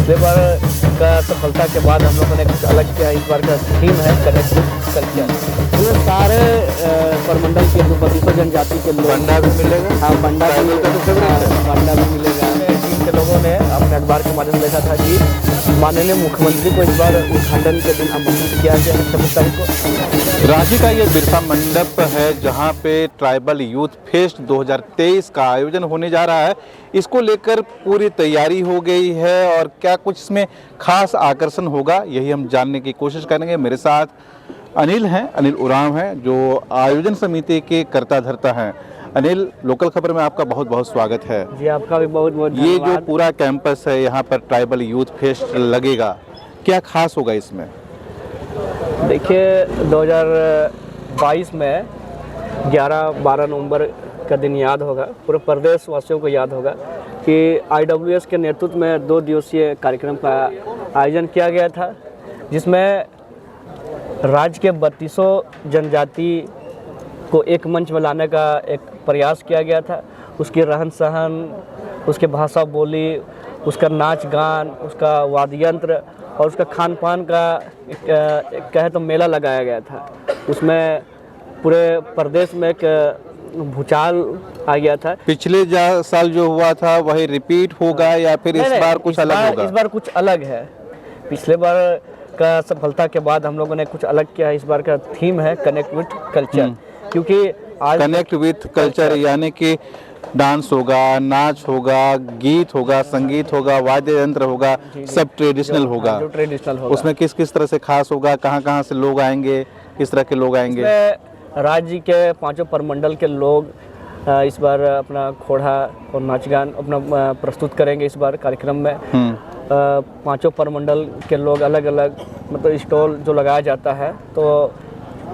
पिछले बार का सफलता के बाद हम लोगों ने कुछ अलग किया। इस बार का थीम है कनेक्ट विद कल्चर। ये सारे परमंडल के जो 32 जनजाति के लोग, बंडा भी मिलेगा। हाँ, बंडा भी मिलेगा। टीम के लोगों ने अपने अखबार के माध्यम से लिखा था कि माननीय मुख्यमंत्री को इस बार उद्घाटन के दिन आमंत्रित किया गया है 26 तारीख को। रांची का ये बिरसा मंडप है जहां पे ट्राइबल यूथ फेस्ट 2023 का आयोजन होने जा रहा है। इसको लेकर पूरी तैयारी हो गई है और क्या कुछ इसमें खास आकर्षण होगा यही हम जानने की कोशिश करेंगे। मेरे साथ अनिल हैं, अनिल उरांव हैं जो आयोजन समिति के कर्ता धर्ता हैं। अनिल, लोकल खबर में आपका बहुत बहुत स्वागत है। जी, आपका भी बहुत बहुत ये धन्यवाद। जो पूरा कैंपस है यहाँ पर ट्राइबल यूथ फेस्ट लगेगा, क्या खास होगा इसमें? देखिए, 2022 में 11-12 नवंबर का दिन याद होगा, पूरे प्रदेश वासियों को याद होगा कि IWS के नेतृत्व में 2 दिवसीय कार्यक्रम का आयोजन किया गया था, जिसमें राज्य के 32 जनजाति को एक मंच में लाने का एक प्रयास किया गया था। उसकी रहन सहन, उसके भाषा बोली, उसका नाच गान, उसका वाद्य यंत्र और उसका खान पान का एक कहे तो मेला लगाया गया था। उसमें पूरे प्रदेश में एक भूचाल आ गया था। पिछले साल जो हुआ था वही रिपीट होगा या फिर इस बार कुछ अलग होगा? इस बार कुछ अलग है। पिछले बार का सफलता के बाद हम लोगों ने कुछ अलग किया। इस बार का थीम है कनेक्ट विद कल्चर, क्योंकि आज कनेक्ट विद कल्चर यानी कि डांस होगा, नाच होगा, गीत होगा, संगीत होगा, वाद्य यंत्र होगा, सब ट्रेडिशनल होगा। जो ट्रेडिशनल होगा उसमें किस किस तरह से खास होगा, कहाँ कहाँ से लोग आएंगे, किस तरह के लोग आएंगे? राज्य के 5 परमंडल के लोग इस बार अपना खोड़ा और नाच गान अपना प्रस्तुत करेंगे। इस बार कार्यक्रम में 5 परमंडल के लोग अलग अलग मतलब स्टॉल जो लगाया जाता है, तो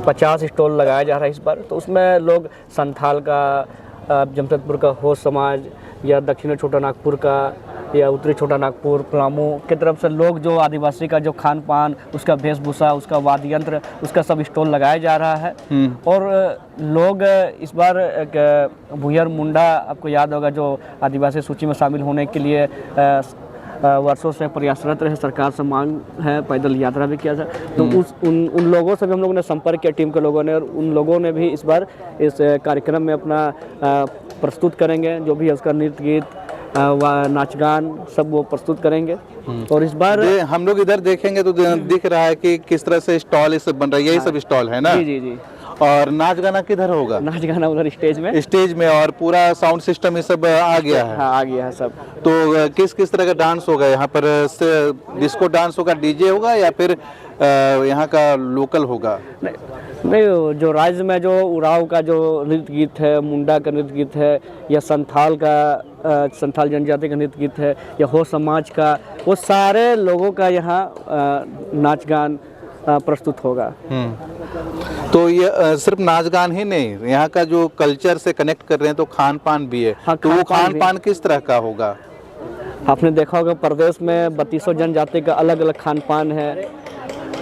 50 स्टॉल लगाया जा रहा है इस बार। तो उसमें लोग संथाल का, जमशेदपुर का हो समाज या दक्षिणी छोटा नागपुर का या उत्तरी छोटा नागपुर पलामू की तरफ से लोग जो आदिवासी का जो खान पान, उसका वेशभूषा, उसका वाद्य यंत्र, उसका सब स्टॉल लगाया जा रहा है। और लोग इस बार एक भुयर मुंडा, आपको याद होगा, जो आदिवासी सूची में शामिल होने के लिए वर्षों से प्रयासरत रहे, सरकार से मांग है, पैदल यात्रा भी किया था। तो उन लोगों से भी हम लोगों ने संपर्क किया, टीम के लोगों ने, और उन लोगों ने भी इस बार इस कार्यक्रम में अपना प्रस्तुत करेंगे। जो भी है उसका नृत्य गीत नाच गान सब वो प्रस्तुत करेंगे। और इस बार हम लोग इधर देखेंगे तो दिख रहा है कि किस तरह से स्टॉल सब बन रहा है। यही सब स्टॉल है ना? जी जी जी। और नाच गाना किधर होगा? नाच गाना उधर स्टेज में और पूरा साउंड सिस्टम ये सब आ गया है? हाँ, आ गया है सब। तो किस किस तरह का डांस होगा यहाँ पर? डिस्को डांस होगा, डीजे होगा या फिर यहाँ का लोकल होगा? नहीं, जो राज्य में जो उराव का जो नृत्य गीत है, मुंडा का नृत्य गीत है, या संथाल का संथाल जनजाति का नृत्य गीत है, या हो समाज का, वो सारे लोगों का यहाँ नाच गान प्रस्तुत होगा। तो ये सिर्फ नाच गान ही नहीं, यहाँ का जो कल्चर से कनेक्ट कर रहे हैं तो खान पान भी है। हाँ, तो वो खान पान किस तरह का होगा? आपने देखा होगा प्रदेश में 32 जनजाति का अलग अलग खान पान है।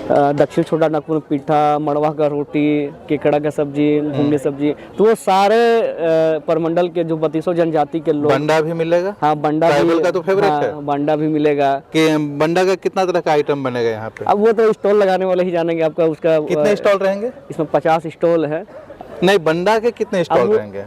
दक्षिण छोटा नागपुर में पीठा, मड़वा का रोटी, केकड़ा का सब्जी, घूंगी सब्जी, तो वो सारे परमंडल के जो 32 जनजाति के लोग। बंडा भी मिलेगा? हाँ, बंडा भी का तो फेवरेट है। बंडा भी मिलेगा। कि बंडा का कितना तरह का आइटम बनेगा यहाँ पे? अब वो तो स्टॉल लगाने वाले ही जानेंगे। आपका उसका कितने स्टॉल रहेंगे इसमें? 50 स्टॉल है। नहीं, बंडा के कितने स्टॉल रहेंगे?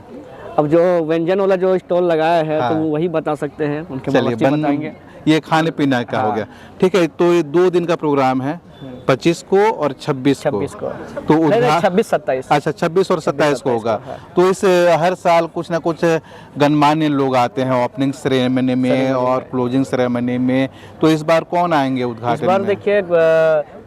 अब जो व्यंजन वाला जो स्टॉल लगाया है, तो वही बता सकते हैं, उनके बताएंगे। ये खाने पीने का हो गया, ठीक है। तो ये 2 दिन का प्रोग्राम है, 25 को और 26 को। तो 26-27। अच्छा, 26 और 27 को होगा। तो इस हर साल कुछ ना कुछ गणमान्य लोग आते हैं ओपनिंग सेरेमनी में और क्लोजिंग सेरेमनी में। तो इस बार कौन आएंगे उद्घाटन में? इस बार देखिए,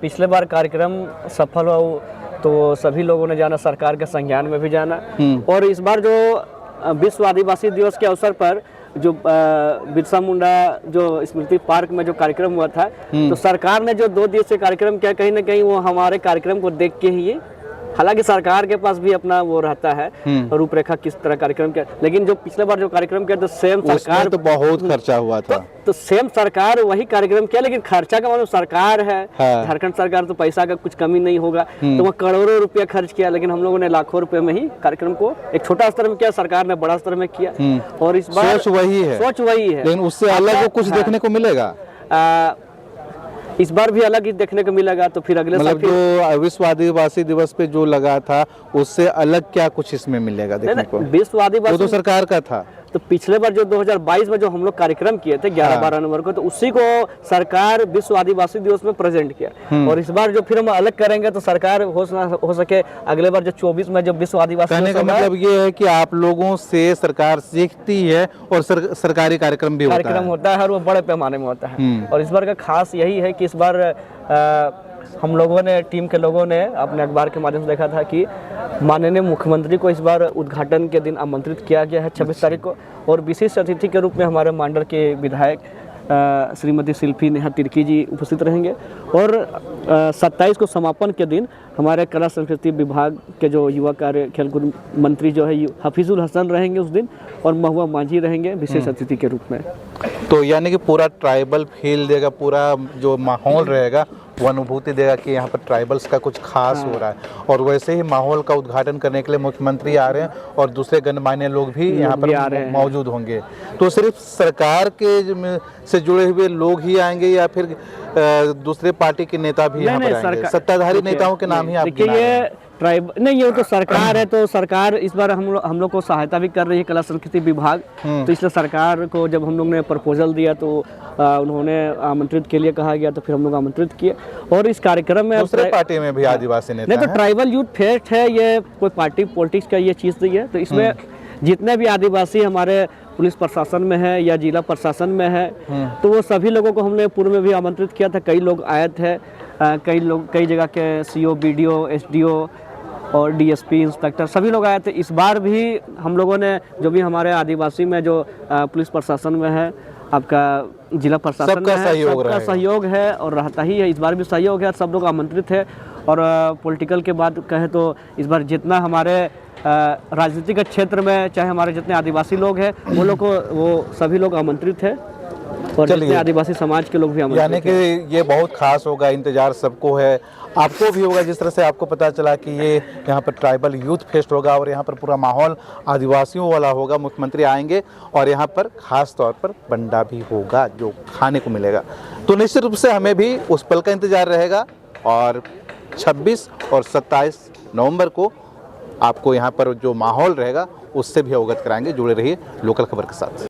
पिछले बार कार्यक्रम सफल हो तो सभी लोगों ने जाना, सरकार के संज्ञान में भी जाना। और इस बार जो विश्व आदिवासी दिवस के अवसर पर जो बिरसा मुंडा जो स्मृति पार्क में जो कार्यक्रम हुआ था, तो सरकार ने जो 2 दिवसीय कार्यक्रम किया, कहीं ना कहीं वो हमारे कार्यक्रम को देख के ही, हालांकि सरकार के पास भी अपना वो रहता है रूपरेखा किस तरह कार्यक्रम किया, लेकिन जो पिछले बार जो कार्यक्रम किया तो सेम सरकार, तो बहुत खर्चा हुआ था। तो सेम सरकार वही कार्यक्रम किया, लेकिन खर्चा का मतलब सरकार है, झारखंड सरकार, तो पैसा का कुछ कमी नहीं होगा। तो वह करोड़ों रुपया खर्च किया, लेकिन हम लोगों ने लाखों रुपए में ही कार्यक्रम को एक छोटा स्तर में किया, सरकार ने बड़ा स्तर में किया। और इस बार सोच वही है, लेकिन उससे अलग कुछ देखने को मिलेगा। इस बार भी अलग ही देखने को मिलेगा। तो फिर अगले साल मतलब जो विश्व आदिवासी दिवस पे जो लगा था उससे अलग क्या कुछ इसमें मिलेगा देखने को? विश्व वो आदिवासी तो सरकार का था। तो पिछले बार जो 2022 में जो हम लोग कार्यक्रम किए थे 11-12 नवंबर को, तो उसी को सरकार विश्व आदिवासी दिवस में प्रेजेंट किया। और इस बार जो फिर हम अलग करेंगे तो सरकार हो सके अगले बार जो 24 में जो विश्व आदिवासी कहने दिवस का होगा, मतलब ये है कि आप लोगों से सरकार सीखती है और सरकारी कार्यक्रम भी होता है और वो बड़े पैमाने में होता है। और इस बार का खास यही है कि इस बार हम लोगों ने, टीम के लोगों ने अपने अखबार के माध्यम से देखा था कि माननीय मुख्यमंत्री को इस बार उद्घाटन के दिन आमंत्रित किया गया है 26 तारीख को। और विशेष अतिथि के रूप में हमारे मांडर के विधायक श्रीमती शिल्पी नेहा तिर्की जी उपस्थित रहेंगे। और 27 को समापन के दिन हमारे कला संस्कृति विभाग के जो युवा कार्य खेलकूद मंत्री जो है हफीजुल हसन रहेंगे उस दिन, और महुआ मांझी रहेंगे विशेष अतिथि के रूप में। तो यानी कि पूरा ट्राइबल फील देगा, पूरा जो माहौल रहेगा वो अनुभूति देगा कि यहाँ पर ट्राइबल्स का कुछ खास हो रहा है। और वैसे ही माहौल का उद्घाटन करने के लिए मुख्यमंत्री आ रहे हैं और दूसरे गणमान्य लोग भी यहाँ पर मौजूद होंगे। तो सिर्फ सरकार के से जुड़े हुए लोग ही आएंगे या फिर दूसरे पार्टी के नेता भी यहाँ पर आएंगे? सत्ताधारी नेताओं के नाम ही आप गिना रहे हैं। ट्राइब नहीं, ये तो सरकार है, तो सरकार इस बार हम लोग को सहायता भी कर रही है कला संस्कृति विभाग। तो इसलिए सरकार को जब हम लोग ने प्रपोजल दिया तो उन्होंने आमंत्रित के लिए कहा गया, तो फिर हम लोग आमंत्रित किए। और इस कार्यक्रम में दूसरे पार्टी में भी आदिवासी नेता नहीं, तो ट्राइबल यूथ फेस्ट है, ये कोई पार्टी पॉलिटिक्स का ये चीज़ नहीं है। तो इसमें जितने भी आदिवासी हमारे पुलिस प्रशासन में है या जिला प्रशासन में है, तो वो सभी लोगों को हमने पूर्व में भी आमंत्रित किया था। कई लोग आए थे, कई जगह के CO, BDO, SDO और DSP, इंस्पेक्टर सभी लोग आए थे। इस बार भी हम लोगों ने जो भी हमारे आदिवासी में जो पुलिस प्रशासन में है, आपका जिला प्रशासन में है, सबका सहयोग है और रहता ही है। इस बार भी सहयोग है, सब लोग आमंत्रित है। और पॉलिटिकल के बात कहें तो इस बार जितना हमारे राजनीतिक क्षेत्र में चाहे हमारे जितने आदिवासी लोग हैं वो लोग को, वो सभी लोग आमंत्रित है और जितने आदिवासी समाज के लोग भी आमंत्रित यानी कि ये बहुत खास होगा, इंतजार सबको है, आपको भी होगा। जिस तरह से आपको पता चला कि ये यहाँ पर ट्राइबल यूथ फेस्ट होगा और यहाँ पर पूरा माहौल आदिवासियों वाला होगा, मुख्यमंत्री आएंगे और यहाँ पर खास तौर पर बंडा भी होगा जो खाने को मिलेगा। तो निश्चित रूप से हमें भी उस पल का इंतजार रहेगा और 26 और 27 नवंबर को आपको यहाँ पर जो माहौल रहेगा उससे भी अवगत कराएंगे। जुड़े रहिए लोकल खबर के साथ।